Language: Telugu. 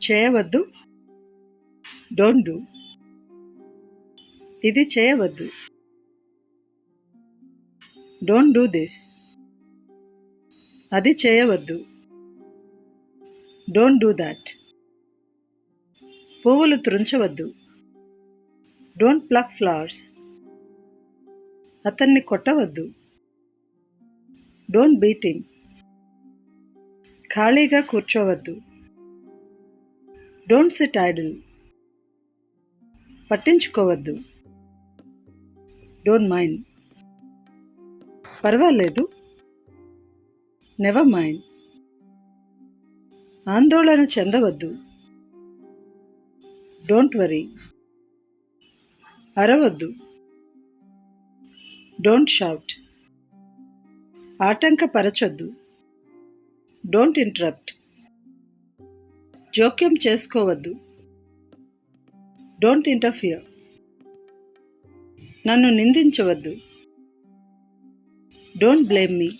చేయవద్దు, డోంట్ డూ. ఇది చేయవద్దు, డోంట్ డూ దిస్. అది చేయవద్దు, డోంట్ డూ దాట్. పువ్వులు త్రుంచవద్దు, డోంట్ ప్లక్ ఫ్లవర్స్. అతన్ని కొట్టవద్దు, డోంట్ బీట్ హిమ్. ఖాళీగా కూర్చోవద్దు, డోంట్ సిట్ ఐడిల్. పట్టించుకోవద్దు, డోంట్ మైండ్. పర్వాలేదు, నెవర్ మైండ్. ఆందోళన చెందవద్దు, డోంట్ వరీ. అరవద్దు, డోంట్ షౌట్. ఆటంకపరచొద్దు, డోంట్ ఇంటరప్ట్. జోక్యం చేసుకోవద్దు, డోంట్ ఇంటర్ఫియర్. నన్ను నిందించవద్దు, డోంట్ బ్లేమ్ మీ.